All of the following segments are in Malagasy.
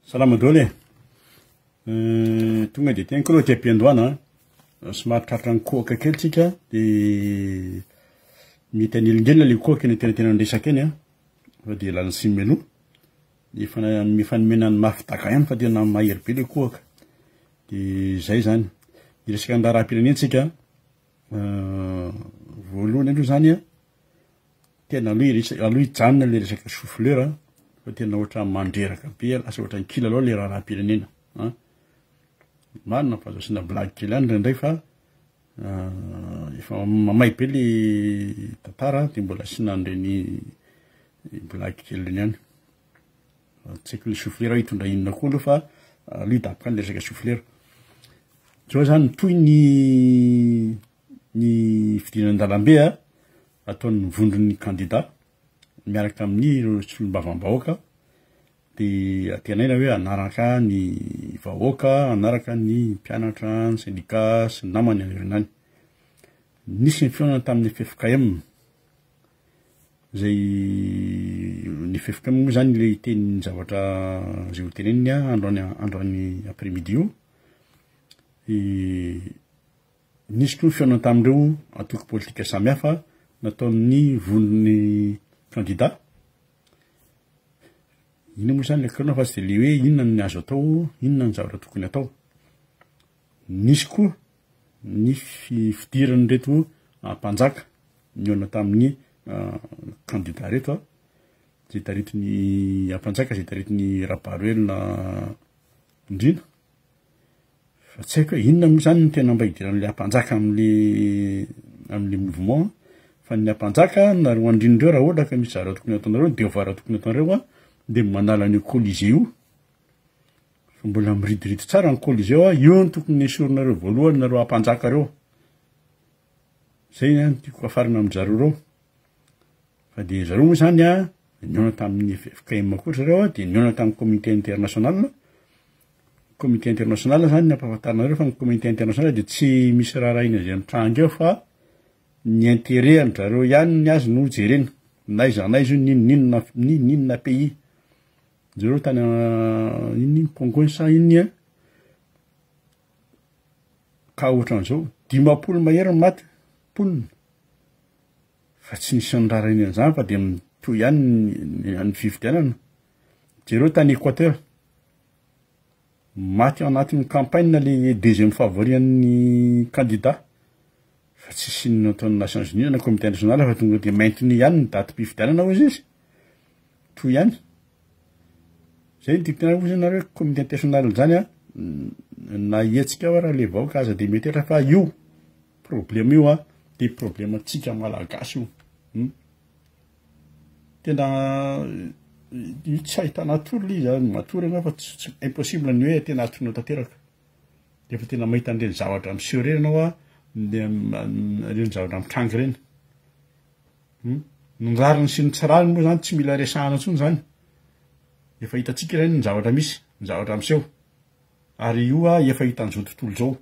Salama daholo tonga de tianko aloha tia ampiandohana somary tratrany kohaka kely tsika de mety anelingely le kohaka eny tena andresaka eny fa de lany sy melo de mifanomenany mafy ihany fa tena mahery be le kohaka de zay zany de resaka andraha rahapirenena tsika voalohany aloha zany tena aloha hijanona le resaka chou-fleur fa tena ohatra mandreraka be lasa ohatra ny kila aloha le rahapirenena marina fa azo asina blague kely any indray fa efa mamay be le tantara de mbola asina an'ireny blague kely reny ihany tsy haiko le chou-fleur hitondra inona koa aloha fa aloha hidaboka any le resaka chou-fleur zao zany toy ny fidinana an-dalambe ataon'ny vondron'ny candidat miaraka amin'ny solombavam-bahoaka de atenaina hoe anaraka ny vahoaka, anaraka ny mpianatra, ny syndicat sy ny namany anirenany. Nisy ny fihaonana tamin'ny FFKM zay ny FFKM moa zany le teny zavatra zay ho teneniny androany après-midi io. Nisy koa ny fihaonana tamindreo antoko politika samihafa nataon'ny vondron'ny candidat. Ina moa zany le akarona fa tsy de le hoe inona ny azo atao, inona ny zavatra tokony atao. Nisy koa ny fidirany reto mpanjaka nihaona tamin'ny candidat reto zay taretin'ny mpanjaka zay taretin'ny Raparuelina indrina. Fa tsy haiko hoe inona moa zany ny tena mba hidiran'le mpanjaka am'le mouvement fa ny mpanjaka nareo andrinindreo raha ohatra ka misy zavatra tokony ataonareo de voara tokony ataonareo de manala ny Colisée io fa mbola miridiridy tsara ny Colisée io ny tokony esorinareo voalohany nareo mpanjaka reo. Zay ny tiako afarina amin'jareo reo fa de zareo moa zany nihaona tamin'ny FFKM koa zareo de nihaona tamin'ny communauté internationale. Communauté internationale zany nampahafantarinareo fa ny communauté internationale de tsy misy raharaina zay mitranga eo fa ny intérêt an-jareo ihany ny azy no jerena naiza naiza ninona pays zareo tany inny Congo sa inny ka ohatran'izao 50 mahery ny maty ponina fa tsy nisy ny raharaina an'izany fa de mitoy ihany ny fifidianana. Jereo tany Équateur maty anatin'ny campagne le deuxième favori an'ny candidat fa tsy sinona ataon'ny Nations Unies na communauté internationale fa tonga de maintenu ihany ny daty mpifidianana hozy izy toy ihany. Zay ny tiako tenenana nareo communauté internationale zany na ietsika raha le vahoaka aza de mety fa io problème io de problème tsika malagasy io tena tsy ahitana toro le izy matory fa tsy impossible ny hoe tena atonao tanteraka de fa tena mahita an'ireny zavatra miseho reny anao reny zavatra mitranga reny ny rariny sy ny tsy rariny moa zany tsy mila resahana intsony zany efa hitatsika reny ny zavatra misy ny zavatra miseho ary io efa hitan'izao tontolo zao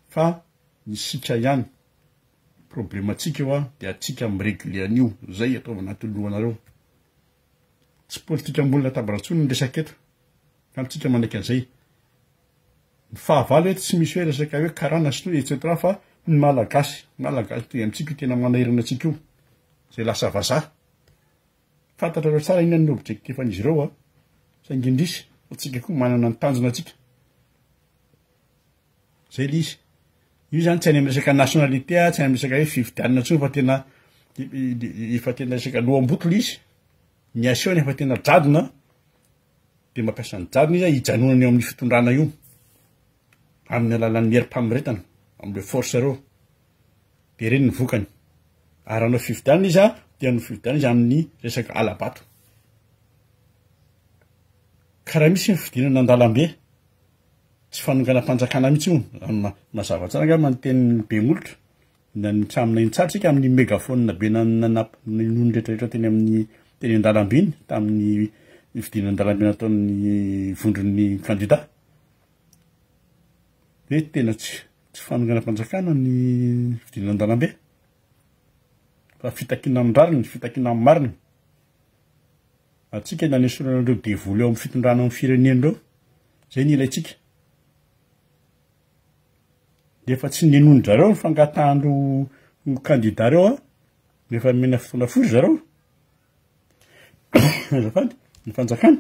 fa isika ihany problème atsika io de atsika mireguler an'io zay ataovana tolohanareo tsy politika ambony latabatra-tsony ny resaka eto fa antsika manaiky an'izay ny fahavalo eto tsy misy hoe resaka hoe karana sy toy etc fa ny malagasy toy amintsika tena manahirana atsika io zay lasa vazaha fantatrareo tsara inona ny objectif an'izy ireo saingy indrisy atsika koa manana ny tanjona atsika zay le izy io zany tsy any amin'ny resaka nationalité tsy any amin'ny resaka hoe fifidianana intsony fa tena efa tena resaka lohamboto le izy ny aseony efa tena jadona de mampiasa ny jadona izy hijanonany eo amin'ny fitondrana io amin'ny alalan'ny herim-pamiretana amin'le force reo de reny ny vokany ary anao fifidianana izy de anao fifidianana izy amin'ny resaka alabato karaha misy ny fidinana an-dalambe tsy fanongana mpanjakana mihitsy io mazava tsara nga manonteny be molotra na nitsamina iny tsara tsika amin'ny mégaphone be nanony rehetrarehetra teny amin'ny teny an-dalambe iny tamin'ny fidinana an-dalambe nataon'ny vondron'ny candidat hoe tena tsy fanongana mpanjakana ny fidinana an-dalambe fa fitakina amin'ny rariny fitakina amin'ny marina atsika nanesoranareo devoly eo amin'ny fitondrana amin'ny firenenireo zay ny ilaitsika de efa tsy nenondry zareo ny fangatahandro kandida reo a rehefa mena fotoana fory zareo azafady ny fanjakana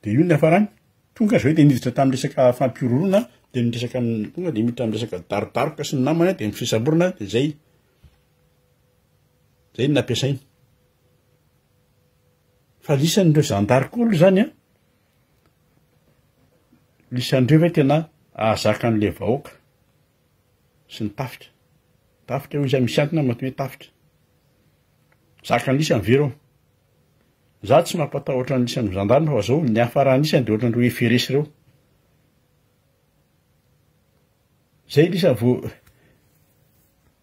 de io ny afarany tonga zao de niditra tamin'ny resaka fampirorona de miresaka tonga de miditra amin'ny resaka darodaroka sy ny namana de mifisamborona de zay ny nampiasainy fa lisan'ireo zandarikolo zany a lisan'ireo hoe tena ahazaka an'le vahoaka sy ny tafitra io izy misy antony matoy hoe tafitra zaka ny lisany vereo za tsy mampatahotra ny lisan'ny zandarina fa zao ny afarany lisany de ohatran'ireo eferesy reo zay lisa vo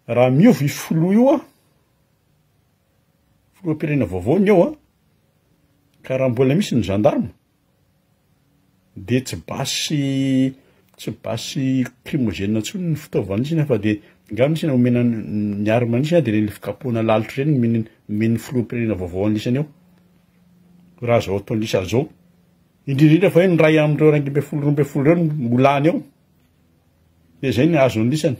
raha miovy folo io a foloam-pirenena vaovao ny eo a ka raha mbola misy ny gendarme de tsy basy crimogène ntsony ny fitaovana isina fa de ngano isina omena ny arma nisina de le fikapoana lalitra reny meny foloam-pirenena vaovao anisany eo raha zao ataony lisa zao indrindrindra fa hoe ny ray am'ireo raingy roambe folo reo molany eo de zay ny azony lisany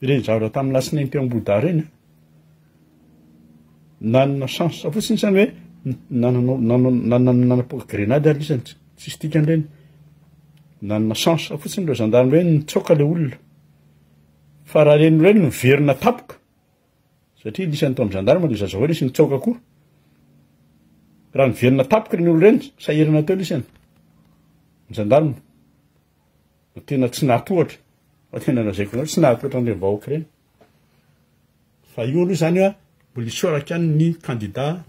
reny zavatra tamin'ny lasinainy teo amboda reny nanana chance fotsiny sany hoe nanapaka grenady ary lisany tsisy tikany reny nanana chance fotsiny reo gendarme hoe nitsoka le olona fa raha reny reny miverina tapoka satria lisany tao amin'ny gendarme de zazao resy nitsoka koa raha niverina tapoka reny olo reny sahirana teo lisany ny gendarme tena tsy nahatohatra fa tena razaiko anao tsy nahatohatra an'le vahoaka reny fa io aloha zany a mbola isoraka any ny candidat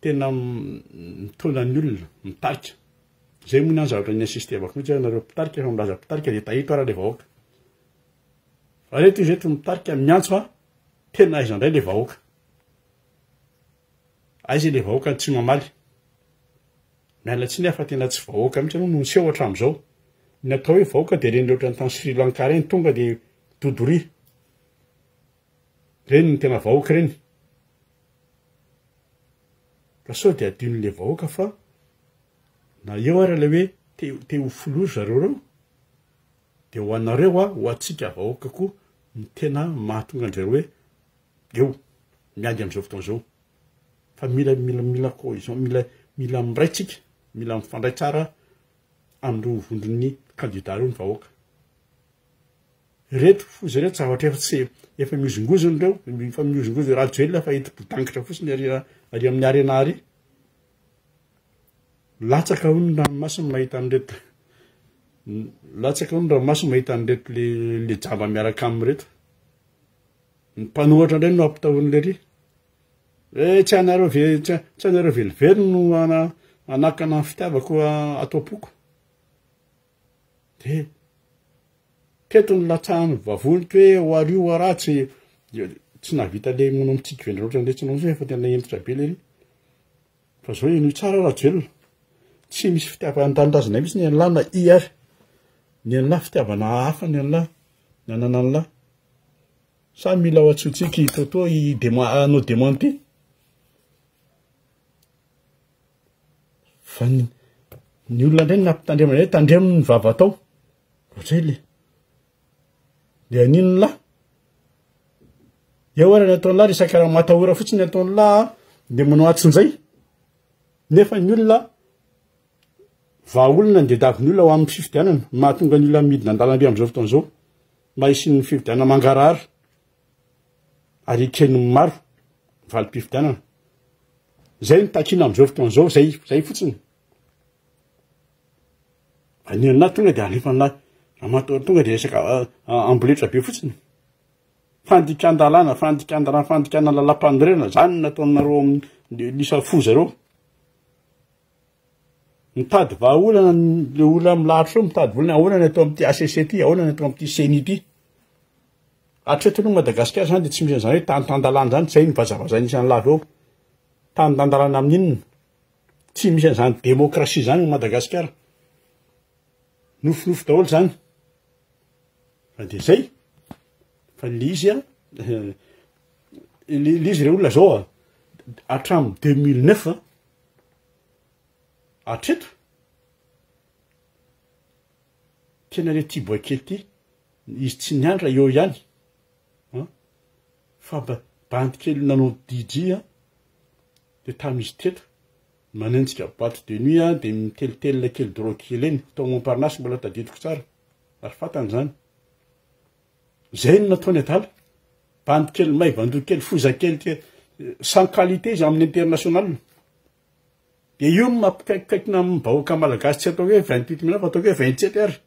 tena mitonany olona mitarika zay moa ny zavatra ny assistevako mihitsy nareo mpitarika efa milaza mpitarika de tahito ara le vahoaka fa reto izy reto mitarika miantso fa tena aiza indray le vahoaka aiza le vahoaka tsy mamaly miala tsy nefa tena tsy vahoaka mihitsy aloha no niseho hatram'izao ny atao hoe vahoaka de reny rehetra ny tany Sri Lanka reny tonga de dodory reny ny tena vahoaka reny ka sao de adinon'le vahoaka fa na eo ary le hoe te ho folory zareo reo de ho anareo a ho atsika vahoaka koa ny tena mahatonga an'zareo hoe eo miady am'izao fotoana zao fa mila cohésion mila miraitsika mila mifandray tsara am'ireo vondron'ny candidat reo ny vahoaka reto fozy reto zavatra efa miozongozony reo fa miozongozony raha joelona fa hety bodankitra fotsiny ary amin'ny arena ary latsaka ho ny ranomasiny mahita an'reto latsaka ho ny ranomasiny mahita an'reto le jamba miaraka am'reto ny mpanohatra indray no ampitahoan'le ry tsy anareo velively no anakana ny fitiavako atao-poko de teto ny latsahany vavoniky hoe ho ario ho aratsy tsy navita le mono amitsika vendra loatra ndretsinao zay efa tena entitra be le ry fa zao ino tsara raha jelona tsy misy fitiavana tanindrazana mihitsy ny an'lahy na i ary ny an'lahy fitiavana hafa ny an'lahy ny anana an'lahy sa mila ho atsotsiky totoa anao démenti fa ny olona ndray nampitandremana hoe tandremony ny vava tao zay le de anino ny lahy eo ary ny ataony lahy resaka raha matahora fotsiny ny ataony lahy de manao atsin'izay nefa ny olona vaolona ny dedaviny olona ho amin'ny fifidianana mahatonga ny olona midina an-dalambe am'izao fotoana zao mahisy ny fifidianana mangarahara ary ikeny maro valim-pifidianana zay ny takina am'izao fotoana zao zay fotsiny anina tonga de alefan'lahy ramatoa tonga de resaka amboletra be fotsiny fandikan-dalàna fandikana lalam-pandrena zany nataonareo amin'ny lisa fo zareo mitady vahaolana le olona milahatro reo mitady volana ahoana ny atao amin'ity ACC ty ahoana ny atao amin'ity CENI ty atreto aloha Madagasikara zany de tsy misy an'izany hoe tany-tandalàna zany zay ny vazavazany isan'ny lavy eo tany-tandalàna amin'inona tsy misy an'izany démocratie zany ny Madagasikara nofinofy daholo zany fa de zay fa le izy a izy re olona zao atramy 2009 atreto tena re ty boakely ty izy tsy niandra eo ihany fa bandy kely nanao DJ de tamizy teto manenjika boîte de nuit de mitelitelina kely drogue kely eny tao Montparnasse mbola tadidiko tsara ary fatany zany zay no nataony adala bandy kely maivandoha kely foza kely ty sans qualité izy amin'ny international de io mampikaikikaikina amin'ny bahoaka malagasy tsy atao hoe 28 minutes fa atao hoe 27 heures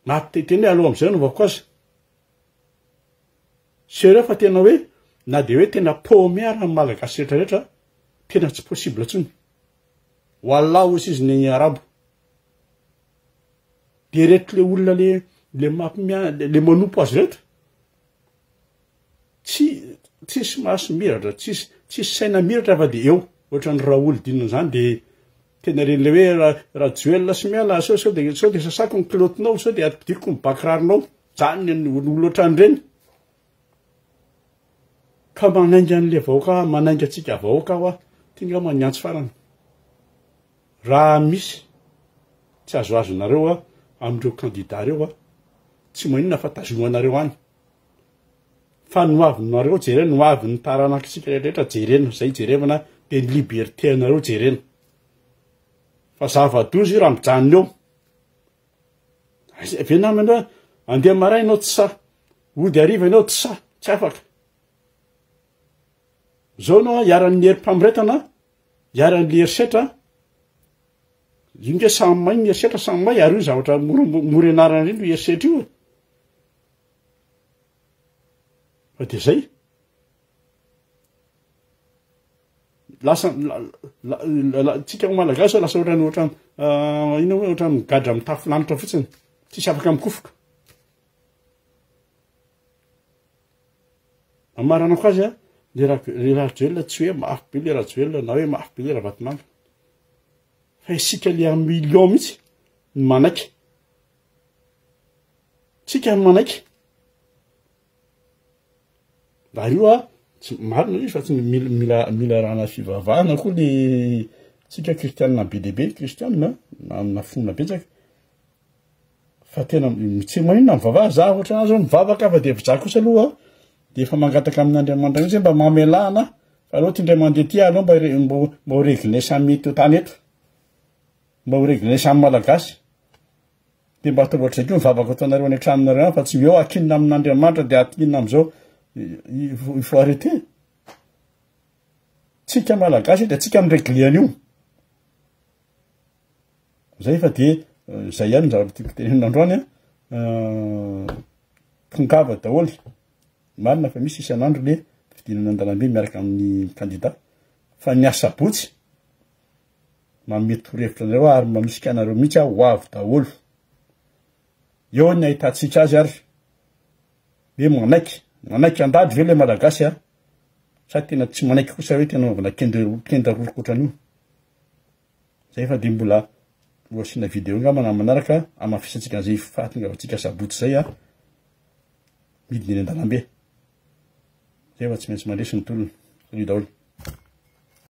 mampiteteny hoe aloha am'izay novako azy sérieux fa tena hoe na de hoe tena paomiara amin'ny malagasy rehetrarehetra tena tsy possible tsony wallah aussi izy ny arabo de reto le olona le mampimia le manompo azy reto tsisy maso miratra tsisy saina miratra fa de eo ohatran'ny Raoul dinina zany de tena reny le hoe raha Joel sy miala sao de sasako ny kilotinao sao de atipidiko ny bakirarinao zany ny olo ohatran'ireny ka manainga an'le vahoaka manainga atsika vahoaka aho tinga maniantsy farany raha misy tsy azoazonareo amindreo candidat reo tsy maninona fa tazomanareo any fa noavinareo jerena noaviny taranakitsika rehetrarehetra jerena zay jerevana de ny liberté anareo jerena fa zava-dozy io raha mijanona eo ave namany hoe andeha maray ianao tsy sa ody ariva ianao tsy sa tsy afaka zao anao iaran'ny herim-pamiretana iaran'le herisetra inge samy may ny herisetra samy may ary io zavatra mora anarana reny herisetra io fa de zay lasa tsika malagasy lasa ohatrany ino hoe ohatrany migadra amin'ny tafilanitra fotsiny tsisy afaka mikofoka amaranako azy le raha joelona tsy hoe mafy be le raha joelona na hoe mafy be le raha vatomanga fa isika le amin'ny million mihitsy ny manaiky tsika ny manaiky raha io tsy marina izy fa tsy mila rahana fivavahana koa le tsika kristianina be dehibe kristianina na fonina betsaka fa tena tsy maninona mivavaha za ohatra anazy zao mivavaka fa de viza kosa aloha de efa mangataka amin'Andriamanitra mihitsy mba mamelahana fa anao ty indray mandeha ty anao mba ho réglé samy mety tany eto mba ho réglé samy malagasy de mba atao loatra zay mivavaka ataonareo any an-tranonareo fa tsy eo akinina amin'Andriamanitra de akinina am'izao il faut arrêter tsika malagasy de tsika mireglé an'io zay fa de zay ihany zavatra tiako tenen'androany tongava daholy marina fa misy isan'andro le fidinana an-dalambe miaraka amin'ny candidat fa ny asabotsy mamety torevitra anareo ary mamisika anareo mihitsy ho avy daholo eo ny ahitantsika azy ary hoe manaiky andady ve le malagasy sa tena tsy manaiky kosa hoe tena naovana kenda rolokoatran'io zay fa de mbola loasina video ngamba manaraka amafisantsika an'izay fahatonga atsika sabotsy zay midiny eny an-dalambe zay fa tsy maintsy mandresy ny tolona salut daholo